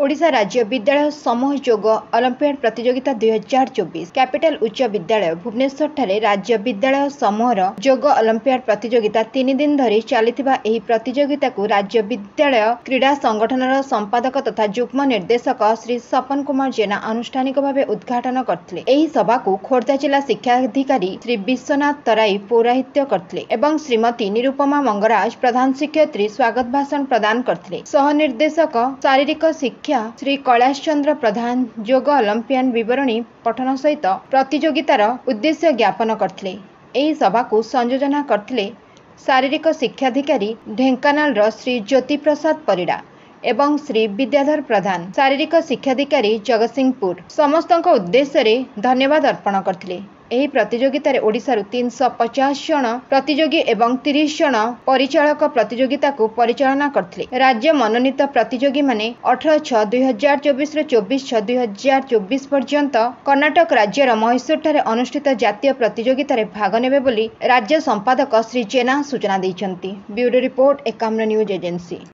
ओडिशा राज्य विद्यालय समूह योग ओलंपियाड प्रतियोगिता 2024 कैपिटल उच्च विद्यालय भुवनेश्वर ठारे राज्य विद्यालय समूहर योग ओलंपियाड प्रतियोगिता 3 दिन धरी चलिथिबा एही प्रतियोगिता को राज्य विद्यालय क्रीड़ा संगठनर संपादक तथा युग्म निर्देशक श्री सपन कुमार जेना आनुष्ठानिक भाव उद्घाटन करथिले। एही सभा को खोर्धा जिला शिक्षाधिकारी श्री विश्वनाथ तराई पौराहित्य करथिले एवं श्रीमती निरुपमा मंगराज प्रधान शिक्षयित्री स्वागत भाषण प्रदान करथिले। सह निर्देशक शारीरिक शिक्षा श्री कैलाश चंद्र प्रधान योग ओलंपियाड विवरणी पठन सहित प्रतियोगितार उद्देश्य ज्ञापन करथिले। एही सभा को संयोजना करथिले शारीरिक शिक्षाधिकारी ढेंकानाल श्री ज्योति प्रसाद परिड़ा एवं श्री विद्याधर प्रधान शारीरिक शिक्षाधिकारी जगतसिंहपुर समस्त उद्देश्य धन्यवाद अर्पण करथिले। एही प्रतियोगिता रे ओडिशारू 350 जन प्रतियोगी एवं 30 जन परिचालक प्रतियोगिता को परिचालना करथिले। राज्य मनोनीत प्रतियोगी माने 18/6/2024 रे 24/6/2024 पर्यंत कर्नाटक राज्यर मैसूर ठारे अनुष्ठित जातीय प्रतियोगिता रे भाग नेबे बोली राज्य संपादक श्री जेना सूचना दैछंती। Bureau report Ekamra news agency.